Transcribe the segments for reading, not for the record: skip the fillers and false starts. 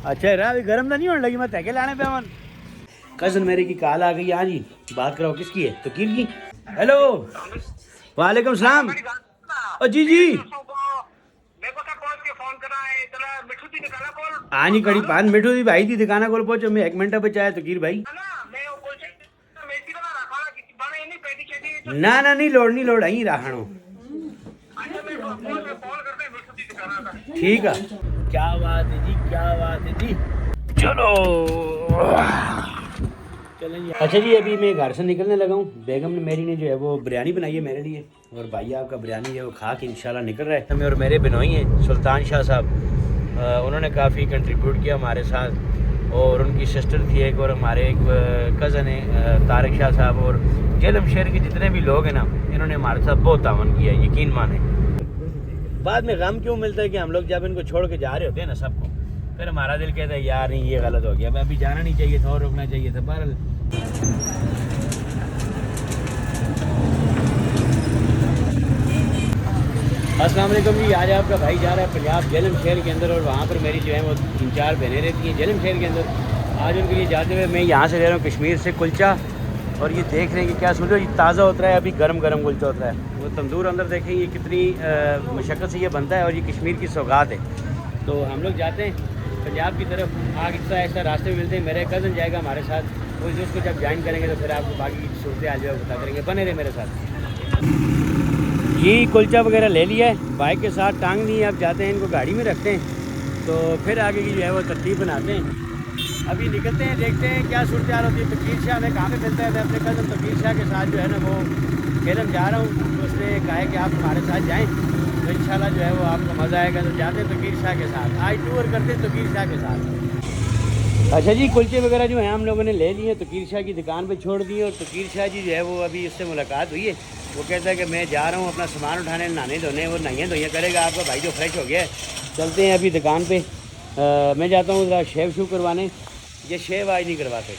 अच्छा रहा अभी गर्म तो नहीं होने लगी, मैं तहके लाने पे मन कजन मेरे की कॉल आ गई। हाँ जी बात कराओ, किसकी है? तो की। हेलो वालेकुम सलाम। ओ जी जी हाँ जी कड़ी पान मिठू दी भाई दी दुकाना को पहुंचो, मैं 1 मिनट बचाया तो कीर भाई। ना ना नहीं लोड़ यहीं रखो। ठीक है क्या बात है जी, क्या बात है जी। चलो चलें जी। अच्छा जी अभी मैं घर से निकलने लगा हूँ। बेगम ने मेरी ने जो है वो बिरयानी बनाई है मेरे लिए, और भाई आपका बिरयानी है वो खा के इंशाल्लाह निकल रहा है। और मेरे बिनोई हैं सुल्तान शाह साहब, उन्होंने काफ़ी कंट्रीब्यूट किया हमारे साथ, और उनकी सिस्टर थी एक, और हमारे एक कज़न है तारिक शाह साहब, और जेलम शहर के जितने भी लोग हैं ना, इन्होंने हमारे साथ बहुत तावन किया, यकीन माने। बाद में गम क्यों मिलता है कि हम लोग जब इनको छोड़ के जा रहे होते हैं ना सबको, फिर हमारा दिल कहता है यार नहीं ये गलत हो गया, अभी जाना नहीं चाहिए था और रुकना चाहिए था। बहरहाल अस्सलाम वालेकुम जी। आज आपका भाई जा रहा है पंजाब जेलम शहर के अंदर, और वहाँ पर मेरी जो है वो 3-4 बहनें रहती हैं जेलम शहर के अंदर। आज उनके लिए जाते हुए मैं यहाँ से ले रहा हूँ कश्मीर से कुलचा, और ये देख रहे हैं कि क्या समझो ये ताज़ा होता है, अभी गरम कुलचा होता है। वो तंदूर अंदर देखें ये कितनी मशक्क़त से ये बनता है, और ये कश्मीर की सौगात है। तो हम लोग जाते हैं पंजाब की तरफ, आगे ऐसा रास्ते में मिलते हैं। मेरे कज़न जाएगा हमारे साथ, वो उसको जब ज्वाइन करेंगे तो फिर आपको बाकी की सूरत हाल जो है बता करेंगे। बने रहे मेरे साथ। ये कुलचा वगैरह ले लिया है, बाइक के साथ टांग ली है। अब जाते हैं इनको गाड़ी में रखते हैं, तो फिर आगे की जो है वो तरतीब बनाते हैं। अभी निकलते हैं, देखते हैं क्या सूरत हाल होती है। तकीर शाह में कहाँ पे मिलता है? मैं अपने कज़न तकीर शाह के साथ जो है ना वो खेलम जा रहा हूँ, तो उसने कहा है कि आप हमारे साथ जाएँ तो इंशाल्लाह जो है वो आपको मज़ा आएगा। तो जाते हैं तकीर शाह के साथ, आज टूर करते हैं तकीर शाह के साथ। अच्छा जी कुलचे वगैरह जो है हम लोगों ने ले लिए, तकीर शाह की दुकान पे छोड़ दिए, और तकीर शाह जी जो है वो अभी इससे मुलाकात हुई है। वो कहता है कि मैं जा रहा हूँ अपना सामान उठाने, नहाने धोने, वो नहाइयाँ धोइयाँ करेगा आपका भाई जो फ्रेश हो गया है। चलते हैं अभी दुकान पे। मैं जाता हूँ ज़रा शेव शू करवाने, ये शेव आज नहीं करवाते,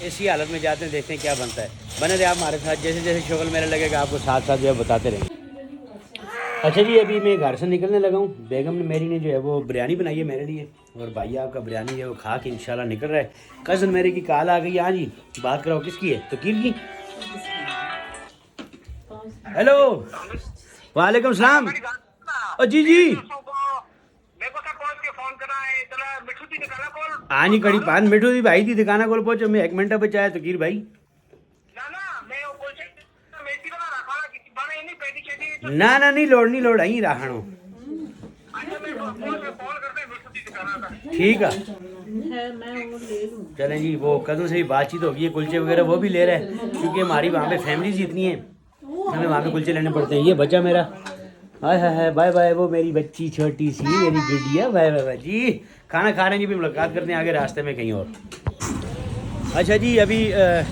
इसी हालत में जाते हैं, देखते हैं क्या बनता है। बने रहे आप हमारे साथ, जैसे जैसे शक्ल मेरा लगेगा आपको साथ साथ जो है बताते रहेंगे। अच्छा जी अभी मैं घर से निकलने लगा हूँ। बेगम ने मेरी ने जो है वो बिरयानी बनाई है मेरे लिए, और भाई आपका बिरयानी है वो खा के इंशाल्लाह निकल रहा है। कज़न मेरे की कॉल आ गई। हाँ जी बात कराओ, किसकी है? तो की। हेलो वालेकुम सलाम। ओ जी जी हाँ जी कड़ी पान मिठू दी भाई दी दुकाना को पहुंचो, मैं 1 मिनट बचाया तो कीर भाई। ना ना नहीं लोड़ यहीं रखो। ठीक है चलें जी। वो कज़न से भी बातचीत होगी है, कुलचे वगैरह वो भी ले रहा है, क्योंकि हमारी वहाँ पे फैमिलीज इतनी है, हमें वहाँ पे कुलचे लेने पड़ते हैं। ये बच्चा मेरा हाय हाय हाय बाय बाय, वो मेरी बच्ची छोटी सी मेरी गुड़िया, बाय बाय बाय जी। खाना खा रहे हैं जी, भी मुलाकात करते हैं आगे रास्ते में कहीं और। अच्छा जी अभी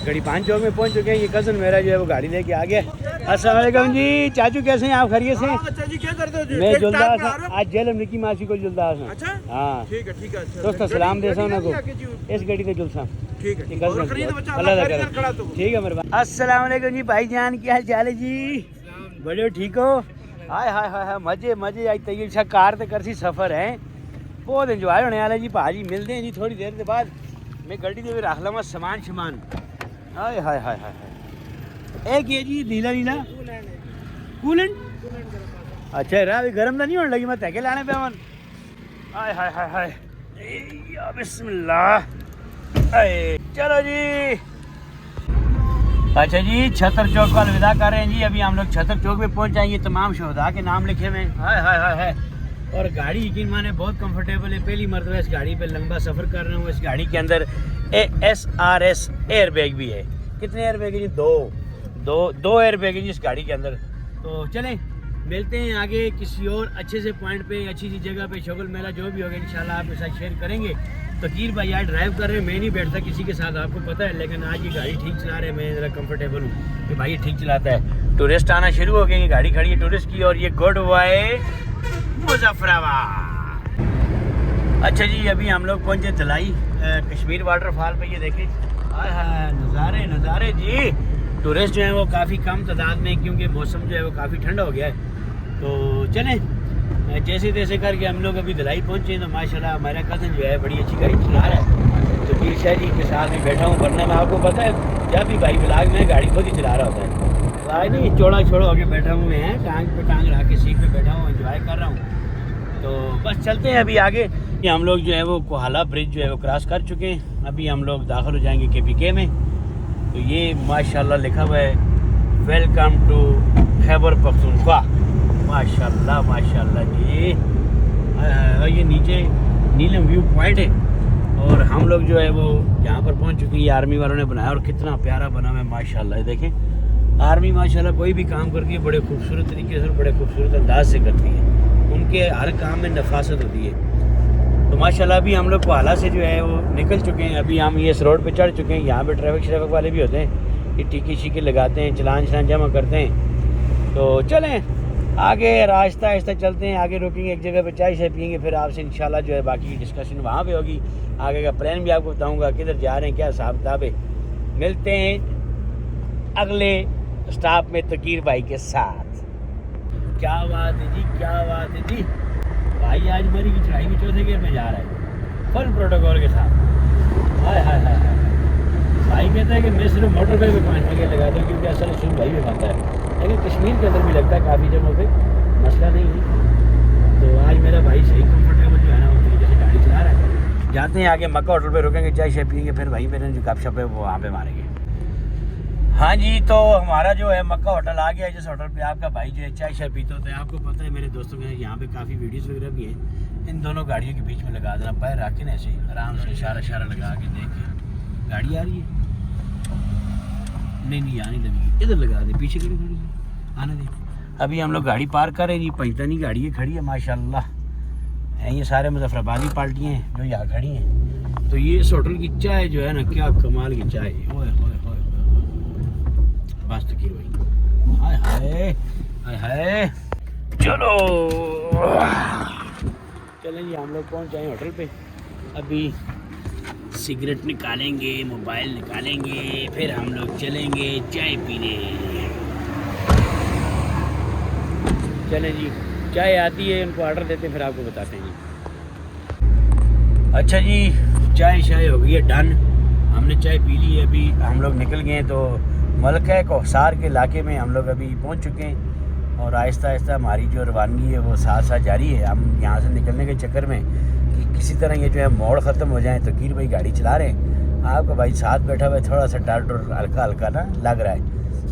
गड़ी पान चौक में पहुंच चुके हैं। ये कज़न मेरा जो है वो गाड़ी लेके आ गया। अस्सलाम वालेकुम जी। चाचू कैसे हैं आप? खैरियत से? अच्छा जी क्या करते हो? मैं जुलदास आज जेलम निकी मासी को जुलदास हूं। अच्छा हाँ ठीक है दोस्तों सलाम दे सो ना को इस गड़ी पे जुलसा। ठीक है अल्लाह का ठीक है मेरे पास। अस्सलाम वालेकुम जी भाईजान, क्या हाल चाल है जी? बड़े ठीक हो? हाय हाय हाय हाय मजे मजे आज तैयार अच्छा कार ते करसी सफर है, बहुत इंजॉय होने वाला जी। भाजी मिलते हैं जी थोड़ी देर के बाद। मैं गड्डी दे रख लवा सामान शमान। हाय हाय हाय हाय एक ये जी नीला नीला कूलेंट। अच्छा रहा अभी गर्म तो नहीं होने लगी, मैं तहके लाने पे मन। हाय हाय हाय हाय या बिस्मिल्लाह। चलो जी। अच्छा जी छतर चौक का अलविदा कर रहे हैं जी। अभी हम लोग छतर चौक में पहुंच जाएंगे। तमाम शोहदा के नाम लिखे हुए। हाय हाय हाय हाय। और गाड़ी यकीन माने बहुत कंफर्टेबल है, पहली मरतबा इस गाड़ी पे लंबा सफ़र कर रहा हूँ। इस गाड़ी के अंदर ASRS एयर बैग भी है। कितने एयर बैग है जी? दो एयर बैग है जी इस गाड़ी के अंदर। तो चलें मिलते हैं आगे किसी और अच्छे से पॉइंट पे, अच्छी सी जगह पे। शगुल मेला जो भी होगा इंशाल्लाह आपके साथ शेयर करेंगे। तकीर भाई यार ड्राइव कर रहे हैं, मैं नहीं बैठता किसी के साथ आपको पता है, लेकिन आज ये गाड़ी ठीक चला रहे हैं, मैं ज़रा कंफर्टेबल हूँ कि भाई ये ठीक चलाता है। टूरिस्ट आना शुरू हो गए, ये गाड़ी खड़ी है टूरिस्ट की, और ये गुड वाई मुजफ्फराबाद। अच्छा जी अभी हम लोग पहुँचे तलाई कश्मीर वाटरफॉल पे। ये देखें नज़ारे नज़ारे जी। टूरिस्ट जो है वो काफ़ी कम तादाद में, क्योंकि मौसम जो है वो काफ़ी ठंडा हो गया है। तो चलें जैसे तैसे करके हम लोग अभी धलाई पहुँचे तो माशाल्लाह हमारा कज़न जो है बड़ी अच्छी गाड़ी चला रहा है। तो पीर शाह जी के साथ में बैठा हूँ, वरना मैं आपको पता है जब भी भाई ब्लाग में गाड़ी खुद ही चला रहा होता है। आज नहीं चौड़ा छोड़ा होकर बैठा हूँ मैं, टांग पे टांग रख के सीट पे बैठा हूँ, एंजॉय कर रहा हूँ। तो बस चलते हैं अभी आगे। हम लोग जो है वो कोहाला ब्रिज जो है वो क्रॉस कर चुके हैं। अभी हम लोग दाखिल हो जाएंगे KPK में। तो ये माशाल्लाह लिखा हुआ है वेलकम टू खैबर पख्तूनख्वा। माशाल्लाह माशाल्लाह जी। और ये नीचे नीलम व्यू पॉइंट है और हम लोग जो है वो यहाँ पर पहुँच चुके हैं। ये आर्मी वालों ने बनाया और कितना प्यारा बना हुआ है माशाल्लाह। देखें आर्मी माशाल्लाह कोई भी काम करती है बड़े खूबसूरत तरीके से और बड़े खूबसूरत अंदाज से करती है। उनके हर काम में नफासत होती है। तो माशाल्लाह अभी हम लोग कोहाला से जो है वो निकल चुके हैं। अभी हम ये इस रोड पे चढ़ चुके हैं। यहाँ पे ट्रैफिक वाले भी होते हैं, ये टीके शीके लगाते हैं, चलान शलान जमा करते हैं। तो चलें आगे रास्ता आहिस्ता चलते हैं। आगे रुकेंगे एक जगह पे, चाय शाय पियेंगे, फिर आपसे इंशाल्लाह जो है बाकी की डिस्कशन वहाँ पे होगी। आगे का प्लान भी आपको बताऊँगा, किधर जा रहे हैं, क्या हिसाब किताब है। मिलते हैं अगले स्टॉप में तकीर भाई के साथ। क्या बात है जी, क्या बात है जी। भाई आज मरी की चढ़ाई भी चौथे गियर में जा रहा है फुल प्रोटोकॉल के साथ। हाय हाय हाय हाय। भाई कहता है कि मैं सिर्फ मोटर पे 5 गियर लगा दूँ क्योंकि असल शुरू भाई में बनता है, लेकिन कश्मीर के अंदर भी लगता है काफ़ी जगहों पे, मसला नहीं है। तो आज मेरा भाई सही कंफर्टेबल जो है ना वो तरीके से गाड़ी चला रहा है। जाते हैं आगे मक्का होटल पे रुकेंगे, चाय शाय पियेंगे, फिर भाई मेरे जो गपशप है वो वहाँ पे मारेंगे। हाँ जी, तो हमारा जो है मक्का होटल आ गया है, जिस होटल पे आपका भाई जो है चाय शाय पीता होता है। आपको पता है मेरे दोस्तों के यहाँ पे काफ़ी वीडियोस वगैरह भी हैं। इन दोनों गाड़ियों के बीच में लगा देना, पैर रख के ना ऐसे आराम से इशारा लगा के देख के गाड़ी आ रही है, नहीं आने लगी, इधर लगा दे, पीछे खड़ी थोड़ी सी आने दे। अभी हम लोग गाड़ी पार कर रहे हैं जी, पैंतानी गाड़ी खड़ी है माशाल्लाह। ये सारे मुजफ्फराबादी पार्टियाँ हैं जो यहाँ खड़ी हैं। तो ये इस होटल की चाय जो है ना क्या कमाल की चाय है। ओए होए होए बस तकीर भाई, हाय हाय हाय हाय। चलो चलें जी, हम लोग पहुँच जाए होटल पे। अभी सिगरेट निकालेंगे, मोबाइल निकालेंगे, फिर हम लोग चलेंगे चाय पीने। चलें जी, चाय आती है, उनको ऑर्डर देते हैं, फिर आपको बताते हैं जी। अच्छा जी, चाय शाय हो गई है डन, हमने चाय पी ली है। अभी हम लोग निकल गए हैं। तो मलका कोहसार के इलाके में हम लोग अभी पहुंच चुके हैं और आहिस्ता आहिस्ता हमारी जो रवानगी है वो साथ साथ जारी है। हम यहाँ से निकलने के चक्कर में कि किसी तरह ये जो है मोड़ ख़त्म हो जाए। तो कीर भाई गाड़ी चला रहे हैं, आपका भाई साथ बैठा हुआ है, थोड़ा सा डर हल्का हल्का ना लग रहा है।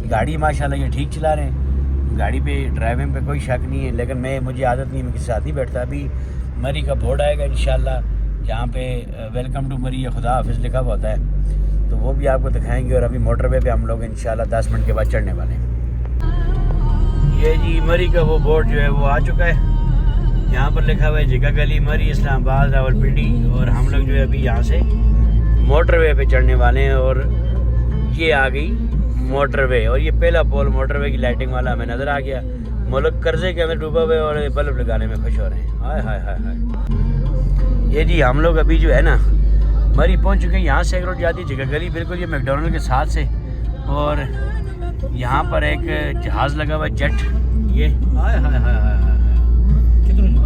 गाड़ी माशाल्लाह ये ठीक चला रहे हैं, गाड़ी पे ड्राइविंग पे कोई शक नहीं है। लेकिन मुझे आदत नहीं, मैं किसी साथ नहीं बैठता। अभी मरी का बोर्ड आएगा इंशाल्लाह, जहाँ पे वेलकम टू मरी या खुदा हाफिज़ लिखा हुआ होता है, तो वो भी आपको दिखाएंगे। और अभी मोटरवे पे हम लोग इंशाल्लाह 10 मिनट के बाद चढ़ने वाले हैं। ये जी मरी का वो बोर्ड जो है वो आ चुका है, यहाँ पर लिखा हुआ है जगह गली मरी इस्लामाबाद रावलपिंडी। और हम लोग जो है अभी यहाँ से मोटरवे पे चढ़ने वाले हैं। और ये आ गई मोटरवे और ये पहला पोल मोटरवे की लाइटिंग वाला हमें नज़र आ गया। मुल्क कर्जे के अंदर डूबा हुआ है और बल्ब लगाने में खुश हो रहे हैं। हाय हाय हाय हाय। ये जी हम लोग अभी जो है ना मरी पहुंच चुके हैं। यहाँ से एक रोड जाती है जगह गली, बिल्कुल ये मैकडॉनल्ड के साथ से। और यहाँ पर एक जहाज़ लगा हुआ है जेट, ये हाय हाय हाय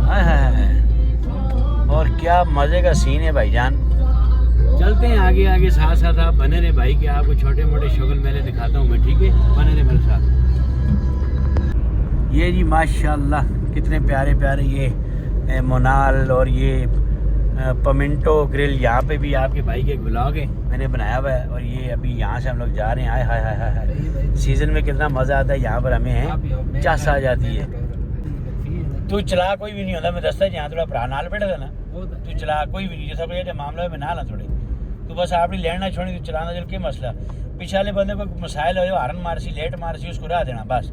हाय हाय हाय। और क्या मज़े का सीन है भाईजान। चलते हैं आगे आगे, साथ साथ आप बने रहे भाई कि आपको छोटे मोटे शगल मेले दिखाता हूँ मैं, ठीक है, बने रहे मेरे साथ। ये जी माशाल्लाह कितने प्यारे प्यारे ये मोनाल और ये पमिंटो ग्रिल, यहाँ पे भी आपके भाई के ब्लॉग है मैंने बनाया हुआ है। और ये अभी यहाँ से हम लोग जा रहे हैं। हाय हाय हाय हाय। सीज़न में कितना मज़ा आता है यहाँ पर, हमें है चास आ जाती है। तू चला कोई भी नहीं होता, मैं दस्ता यहाँ थोड़ा भरा नाल बैठा था ना, तू चला कोई भी नहीं, जैसा कोई मामला में ना थोड़े तू बस आपकी लेट ना छोड़ी, तू चलाना चल के मसला पीछे वाले बंदे को मसाइल हो, हारन मारसी लेट मारसी उसको राह देना बस।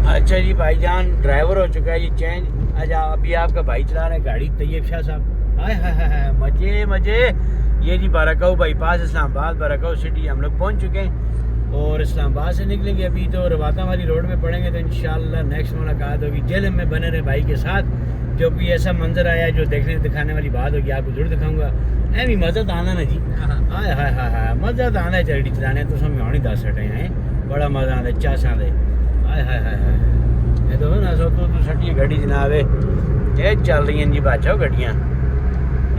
अच्छा जी भाईजान ड्राइवर हो चुका है जी चेंज। अच्छा अभी आपका भाई चला रहा है गाड़ी तैयब शाह साहब। हाय हाय हाय मजे मजे। ये जी बाराकाऊ बाईपास इस्लामाबाद बाराकाऊ सिटी हम लोग पहुंच चुके हैं और इस्लामाबाद से निकलेंगे अभी तो रवाता वाली रोड में पड़ेंगे। तो इंशाल्लाह नेक्स्ट मुलाकात होगी जेलम में बने रहे भाई के साथ, जो कोई ऐसा मंजर आया जो देखने दिखाने वाली बात होगी आपको जरूर दिखाऊंगा। ऐ भी मज़ा तो आना ना जी, हाय हाय हाय हाय मज़ा तो आना है चरड़ी चलाने, तो हम नहीं दस सटे हैं, बड़ा मज़ा आता है चाह दे। हाय हाय हाय हाय ये तो ना सो तो गड्डी जनाब ये चल रही हैं जी बादशाह गड्डियाँ।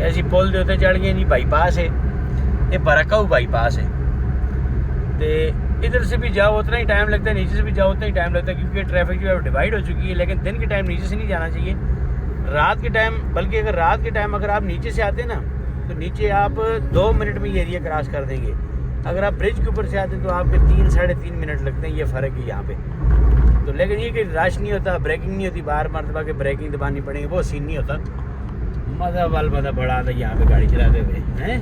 ऐसी पुल के उत्ते चढ़ गई जी, बाईपास है ये, बरकाऊ बाईपास है। तो इधर से भी जाओ उतना ही टाइम लगता है, नीचे से भी जाओ उतना ही टाइम लगता है, क्योंकि ट्रैफिक जो है डिवाइड हो चुकी है। लेकिन दिन के टाइम नीचे से नहीं जाना चाहिए, रात के टाइम, बल्कि अगर रात के टाइम अगर आप नीचे से आते हैं ना तो नीचे आप 2 मिनट में ये एरिया क्रॉस कर देंगे। अगर आप ब्रिज के ऊपर से आते हैं तो आपके 3 साढ़े 3 मिनट लगते हैं, ये फ़र्क है यहाँ पे। तो लेकिन ये कि रश नहीं होता, ब्रेकिंग नहीं होती, बार मरतबा के ब्रेकिंग दबानी पड़ेगी, वो सीन नहीं होता। मज़ा वाल मज़ा बड़ा आता है यहाँ पे गाड़ी चलाते हुए हैं।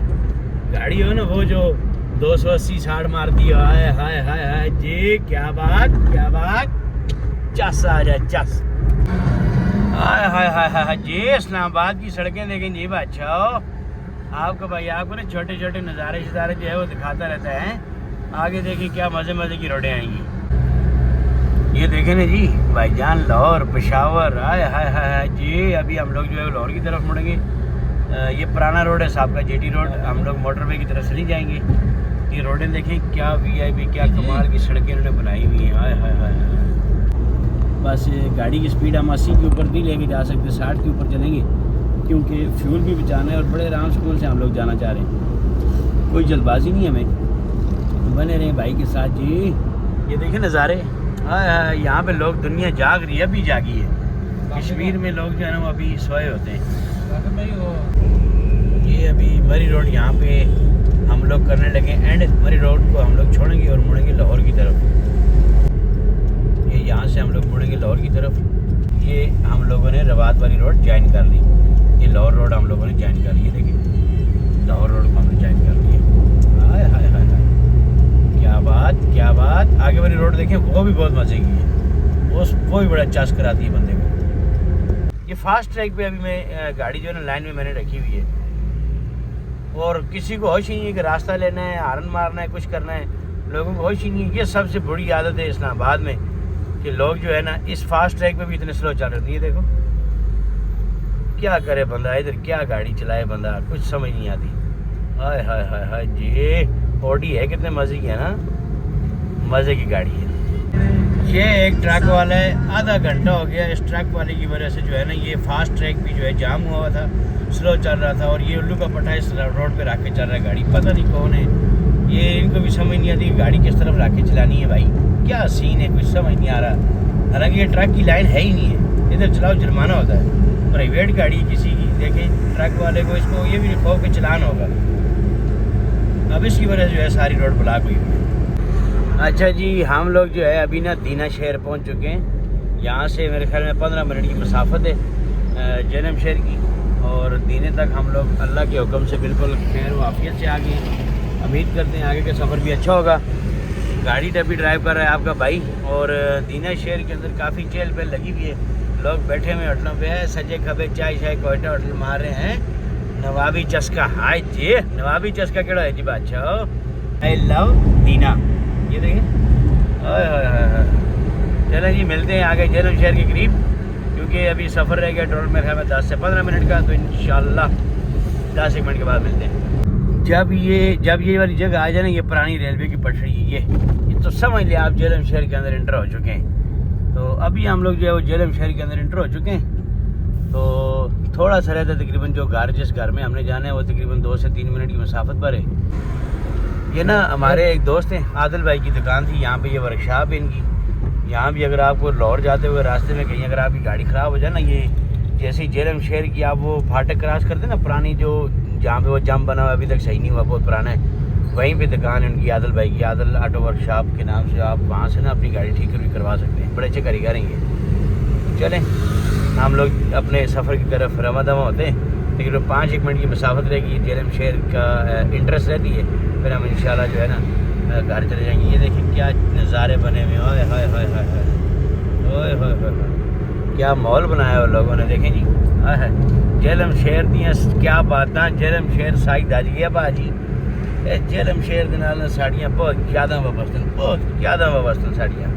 गाड़ी हो ना वो जो 280-60 मारती है, हाय हाय हाय हाय जी, क्या बात क्या बात, चस आ जाए चस, हाय हाय हाय हाय जी। इस्लामाबाद की सड़कें देखें जी बादशाह, आपको भाई आपको ना छोटे छोटे नज़ारे शज़ारे जो है वो दिखाता रहता है। आगे देखिए क्या मज़े मज़े की रोडें आएंगी। ये देखें ना जी भाईजान, लाहौर पेशावर, हाय हाय हाय जी। अभी हम लोग जो है लाहौर की तरफ मुड़ेंगे। ये पुराना रोड है साहब का, जेटी रोड। हम लोग मोटरवे की तरफ से नहीं जाएंगे। ये रोडें देखें क्या वीआईपी, क्या कमाल की सड़कें उन्होंने बनाई हुई हैं, हाय हाय हाय। बस गाड़ी की स्पीड हम 80 के ऊपर नहीं लेके जा सकते, 60 के ऊपर चलेंगे, क्योंकि फ्यूल भी बचाना है और बड़े आराम स्कूल से हम लोग जाना चाह रहे हैं। कोई जल्दबाजी नहीं है हमें, बने रहे भाई के साथ जी। ये देखें नज़ारे, हाय हाय, यहाँ पे लोग, दुनिया जाग रही है, अभी जागी है। कश्मीर में लोग जो है ना वो अभी सोए होते हैं। ये अभी मरी रोड यहाँ पे हम लोग करने लगे एंड। मरी रोड को हम लोग छोड़ेंगे और मुड़ेंगे लाहौर की तरफ। ये यहाँ से हम लोग मुड़ेंगे लाहौर की तरफ। ये हम लोगों ने रवात वाली रोड ज्वाइन कर ली, ये लाहौर रोड हम लोगों ने ज्वाइन कर ली। देखिए लाहौर रोड को हमने ज्वाइन कर लिया, हाय हाय हाय हाय, क्या बात क्या बात। आगे वाली रोड देखें, वो भी बहुत मज़े की है, वो भी बड़ा चस कराती है बंदे को। ये फास्ट ट्रैक पे अभी मैं गाड़ी जो है ना लाइन में मैंने रखी हुई है, और किसी को होश ही नहीं है कि रास्ता लेना है, हारन मारना है, कुछ करना है, लोगों को होश ही नहीं है। ये सबसे बुरी आदत है इस्लामाबाद में कि लोग जो है ना इस फास्ट ट्रैक पे भी इतने स्लो चल रहे हैं। ये देखो क्या करे बंदा, इधर क्या गाड़ी चलाए बंदा, कुछ समझ नहीं आती। हाय हाय हाय हाय जी, ऑडी है, कितने मज़े की है ना, मज़े की गाड़ी है। ये एक ट्रक वाला है, आधा घंटा हो गया इस ट्रक वाले की वजह से जो है ना ये फास्ट ट्रैक भी जो है जाम हुआ था, स्लो चल रहा था। और ये उल्लू का पट्टा इस रोड पे रख के चल रहा है गाड़ी, पता नहीं कौन है ये, इनको भी समझ नहीं आती कि गाड़ी किस तरफ रख के चलानी है। भाई क्या सीन है, कुछ समझ नहीं आ रहा। हालांकि ये ट्रक की लाइन है ही नहीं है, इधर चलाओ जुर्माना होता है। प्राइवेट गाड़ी किसी की, देखें ट्रक वाले को, इसको ये भी खौफ के चलान होगा। अब इसकी वजह से जो है सारी रोड ब्लॉक हुई है। अच्छा जी, हम लोग जो है अभी ना दीना शहर पहुंच चुके हैं। यहाँ से मेरे ख्याल में 15 मिनट की मसाफत है जेलम शहर की, और दीने तक हम लोग अल्लाह के हुक्म से बिल्कुल खैर व आफियत से आ गए। उम्मीद करते हैं आगे का सफ़र भी अच्छा होगा। गाड़ी तभी ड्राइव कर रहा है आपका भाई, और दीना शहर के अंदर काफ़ी चहल पहल लगी हुई है, लोग बैठे हुए होटलों पे है, सजे खबे चाय शाय कोयटा होटल मार रहे हैं। नवाबी चस्का, हाय जी, नवाबी चस्का केड़ा है जी बादशाह, आई लव दीना। ये देखिए, चलें जी मिलते हैं आगे जेलम शहर के करीब, क्योंकि अभी सफ़र रह गया टोटल मेरे ख्याल में 10 से 15 मिनट का, तो इंशाल्लाह 10 मिनट के बाद मिलते हैं। जब ये वाली जगह आ जाए ना, ये पुरानी रेलवे की पटरी है, ये तो समझ लिया आप जेलम शहर के अंदर इंटर हो चुके हैं। तो अभी हम लोग जो है वो जेलम शहर के अंदर इंटर हो चुके हैं। तो थोड़ा सा रहता है तकरीबन, जो घर जिस घर में हमने जाना है वो तकरीबन 2 से 3 मिनट की मसाफत पर है। ये ना हमारे एक दोस्त हैं, आदिल भाई की दुकान थी यहाँ पे, ये वर्कशॉप है इनकी। यहाँ भी अगर आपको लाहौर जाते हुए रास्ते में कहीं अगर आपकी गाड़ी ख़राब हो जाए ना, ये जैसे ही जेलम शहर की आप वो फाटक क्रॉस करते ना, पुरानी जो जहाँ पे वो जम बना हुआ अभी तक सही नहीं हुआ, बहुत पुराना है, वहीं पे दुकान है उनकी, आदिल भाई की, आदिल ऑटो वर्कशॉप के नाम से। आप वहाँ से ना अपनी गाड़ी ठीक भी करवा सकते हैं, बड़े अच्छे कारीगर हैं ये। चलें हम लोग अपने सफ़र की तरफ रवा दवा होते हैं, लेकिन 5-1 मिनट की मसाफत रहेगी, जेलम शहर का इंटरेस्ट रहती है, फिर हम इंशाल्लाह जो है ना घर चले जाएंगे। ये देखिए क्या नज़ारे बने हुए, हाय हाय हाय हाय हाय हाय हाय, क्या माहौल बनाया हुआ लोगों ने, देखें जी। हाय जेलम शहर दियाँ क्या बातां, जेलम शहर साई दज गया भाजी। जेलम शहर के नाल साड़ियाँ बहुत ज़्यादा वाबस्तन, बहुत ज़्यादा वाबस्तन साड़ियाँ।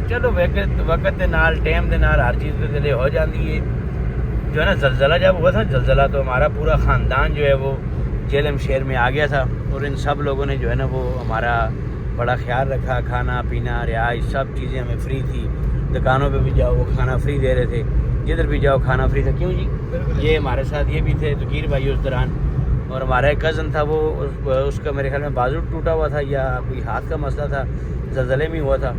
चलो वक्त के नाल टाइम के नाल हर चीज़ के दिले हो जाती है। जो है ना ज़लज़ला जब हुआ था, ज़लज़ला तो हमारा पूरा ख़ानदान जो है वो जेलम शहर में आ गया था, और इन सब लोगों ने जो है ना वो हमारा बड़ा ख्याल रखा, खाना पीना रिहाइश सब चीज़ें हमें फ्री थी। दुकानों पे भी जाओ वो खाना फ्री दे रहे थे, जिधर भी जाओ खाना फ्री था। क्यों जी? ये हमारे साथ ये भी थे तकीर भाई उस दौरान, और हमारा एक कज़न था वो उसका मेरे ख्याल में बाजू टूटा हुआ था या कोई हाथ का मसला था, ज़लज़ले में हुआ था।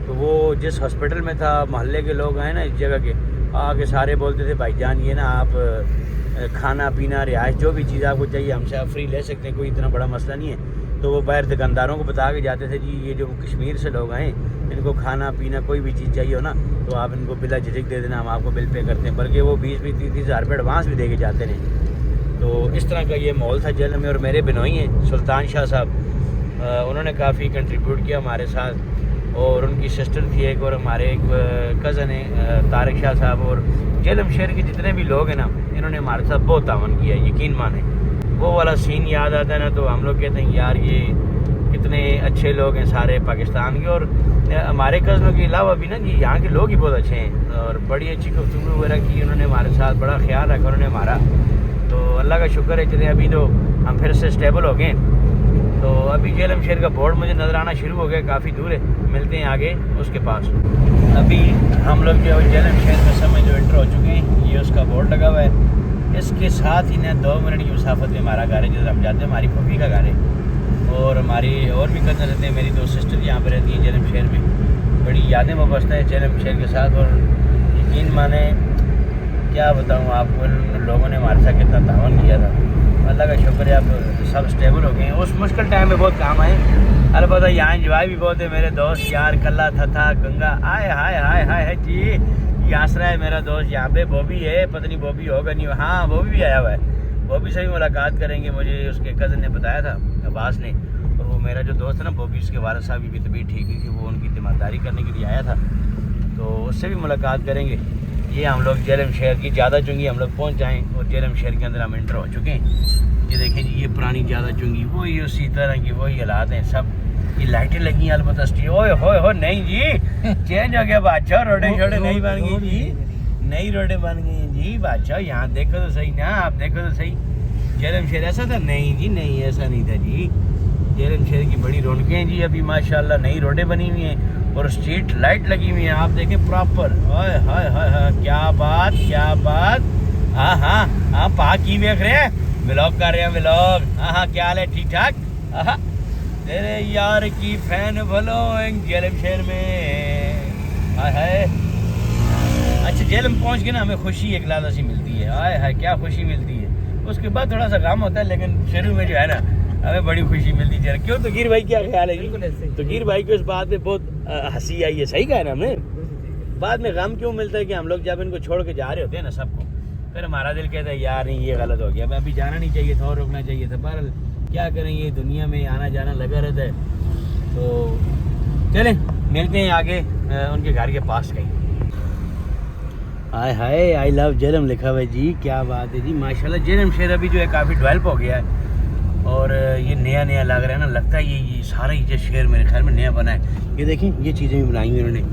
तो वो जिस हॉस्पिटल में था, मोहल्ले के लोग आए ना इस जगह के, आके सारे बोलते थे भाईजान ये ना आप खाना पीना रिहाइश जो भी चीज़ आपको चाहिए हमसे आप फ्री ले सकते हैं, कोई इतना बड़ा मसला नहीं है। तो वो बाहर दुकानदारों को बता के जाते थे जी ये जो कश्मीर से लोग आए इनको खाना पीना कोई भी चीज़ चाहिए हो ना तो आप इनको बिला झिझक दे देना, हम आपको बिल पे करते हैं। बल्कि वो 20-20, 30-30 हज़ार रुपये एडवांस भी दे के जाते हैं। तो इस तरह का ये माहौल था जेल में। और मेरे बिनोई हैं सुल्तान शाह साहब, उन्होंने काफ़ी कंट्रीब्यूट किया हमारे साथ, और उनकी सिस्टर थी एक, और हमारे एक कज़न है तारिक शाह साहब, और जेलम शहर के जितने भी लोग हैं ना इन्होंने हमारे साथ बहुत तावन किया, यकीन माने। वो वाला सीन याद आता है ना तो हम लोग कहते हैं यार ये कितने अच्छे लोग हैं सारे पाकिस्तान के। और हमारे कज़नों के अलावा भी ना जी यहाँ के लोग ही बहुत अच्छे हैं, और बड़ी अच्छी गुफ्तगू वगैरह की उन्होंने हमारे साथ, बड़ा ख्याल रखा उन्होंने हमारा। तो अल्लाह का शुक्र है, चले अभी तो हम फिर से स्टेबल हो गए। तो अभी जेलम शहर का बोर्ड मुझे नज़र आना शुरू हो गया, काफ़ी दूर है, मिलते हैं आगे उसके पास। अभी हम लोग जो जेलम शहर में समय जो एंटर हो चुके हैं, ये उसका बोर्ड लगा हुआ है। इसके साथ ही ना 2 मिनट की मुसाफत में हमारा घर है, जिधर हम जाते हैं, हमारी फूफी का घर है। और हमारी और भी कज़न रहते हैं, मेरी 2 सिस्टर यहाँ पर रहती हैं जेलम शहर में। बड़ी यादें वाबस्ता है जेलम शहर के साथ, और यकीन माने क्या बताऊँ आपको, इन लोगों ने हमारे साथ कितना तावन किया था। अल्लाह का शुक्र है अब सब स्टेबल हो गए हैं। उस मुश्किल टाइम में बहुत काम आए, अलबत्ता यहाँ इंजॉय भी बहुत है। मेरे दोस्त यार कल्ला था गंगा आए हाय हाय हाय है जी, यासरा है मेरा दोस्त यहाँ पे, बॉबी है, पता नहीं बॉबी होगा नहीं, हाँ बॉबी भी आया हुआ है। बॉबी से भी मुलाकात करेंगे, मुझे उसके कज़न ने बताया था, अब्बास ने। और वो मेरा जो दोस्त है ना बॉबी, उसके वालिद साहब की भी तबीयत ठीक नहीं थी, वो उनकी तीमारदारी करने के लिए आया था, तो उससे भी मुलाकात करेंगे। ये हम लोग जेलम शहर की ज़्यादा चुंगी हम लोग पहुँच जाएँ, और जेलम शहर के अंदर हम इंटर हो चुके हैं। ये देखें जी, ये पुरानी ज़्यादा चुंगी वही उसी तरह की वही हालात हैं सब। ये लाइटें लगी अलबत्ता स्टी, ओए हो नहीं जी चेंज हो गया बादशाह, रोडे छोड़े नहीं बन गई जी, नई रोडें बन गई हैं जी बादशाह। यहाँ देखो तो सही ना, आप देखो तो सही, जेलम शहर ऐसा था? नहीं जी नहीं, ऐसा नहीं था जी। जेलम शहर की बड़ी रौनकें हैं जी, अभी माशाल्लाह नई रोडें बनी हुई हैं और स्ट्रीट लाइट लगी हुई हैं, आप देखें प्रॉपर। हाय हाय हाय क्या बात क्या बात। हाँ हाँ हाँ पा की देख रहे हैं, व्लॉग कर रहे हैं व्लॉग। हाँ हाँ क्या हाल है, ठीक ठाक? हाँ तेरे यार की फैन फॉलोइंग जेलम शहर में। हाय हाय अच्छा जेलम पहुंच के ना हमें खुशी एक लाला सी मिलती है, हाय हाय क्या खुशी मिलती है। उसके बाद थोड़ा सा काम होता है, लेकिन शुरू में जो है ना हमें बड़ी खुशी मिलती है। क्यों तकीर भाई क्या ख्याल है जी? तकीर भाई को इस बात में बहुत हंसी आई है, सही कहा ना हमने। बाद में गम क्यों मिलता है कि हम लोग जब इनको छोड़ के जा रहे होते हैं ना सबको, फिर हमारा दिल कहता है यार नहीं ये गलत हो गया, अभी जाना नहीं चाहिए था और रुकना चाहिए था। पर क्या करें, ये दुनिया में आना जाना लगा रहता है। तो चलें मिलते हैं आगे उनके घर के पास कहीं। हाय हाय आई लव जेलम लिखा हुआ है जी, क्या बात है जी माशाल्लाह। जेलम शहर अभी जो है काफ़ी डेवलप हो गया है और ये नया नया लग रहा है ना, लगता है ये सारा ही शहर मेरे ख्याल में नया बना है। ये देखें ये चीज़ें भी बनाई हुई उन्होंने,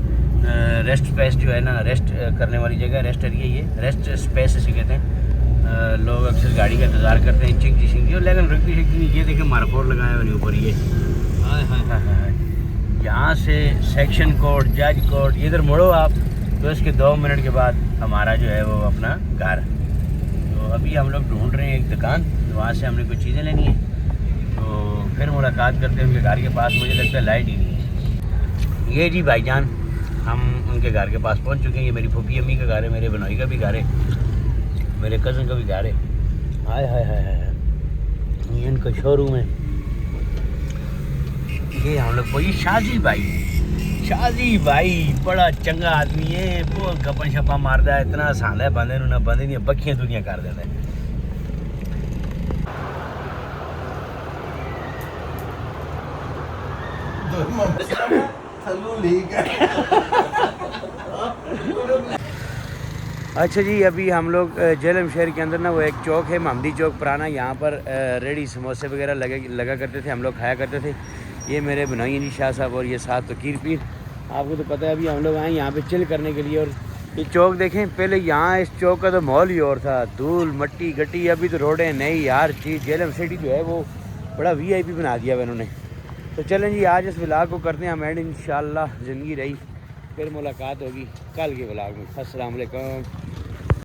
रेस्ट स्पेस जो है ना, रेस्ट करने वाली जगह, रेस्ट एरिया, ये रेस्ट स्पेस इसे कहते हैं। लोग अक्सर गाड़ी का इंतज़ार करते हैं चिंकी चिंकी, लेकिन रुकती शिकती नहीं। ये देखें मार्कोर लगाया हुआ ऊपर, ये हाय हाय हाय हाय। यहाँ से सेक्शन कोर्ट, जज कोर्ट, इधर मुड़ो आप तो इसके 2 मिनट के बाद हमारा जो है वो अपना घर। तो अभी हम लोग ढूंढ रहे हैं एक दुकान, तो वहाँ से हमने कुछ चीज़ें लेनी है, तो फिर मुलाकात करते हैं उनके घर के पास। मुझे लगता है लाइट ही नहीं है। ये जी भाईजान हम उनके घर के पास पहुँच चुके हैं। ये मेरी फूफी अम्मी का घर है, मेरे बनोई का भी घर है, मेरे कज़न का भी घर है। हाय हाय हाय हाय, ये इनका शोरूम है। ये हम लोग कोई शाजी भाई बड़ा चंगा आदमी है, बहुत गप्पा शप्पा मारता है, इतना आसान है, बंदे ना बंदे नहीं बखियां दुखियां कर देता है। अच्छा जी, अभी हम लोग जेलम शहर के अंदर ना वो एक चौक है महमदी चौक पुराना, यहाँ पर रेडी समोसे वगैरह लगा करते थे, हम लोग खाया करते थे। ये मेरे बनोई जी शाह साहब और ये साथ तकीर पीर। आपको तो पता है अभी हम लोग आए यहाँ पे चिल करने के लिए। और ये चौक देखें, पहले यहाँ इस चौक का तो माहौल ही और था, धूल मट्टी गट्टी। अभी तो रोडें नई, हर चीज़ जेलम सिटी जो है वो बड़ा VIP बना दिया है इन्होंने। तो चलें जी आज इस व्लॉग को करते हैं हम एंड, इंशाल्लाह ज़िंदगी रही फिर मुलाकात होगी कल के व्लॉग में। अस्सलाम वालेकुम।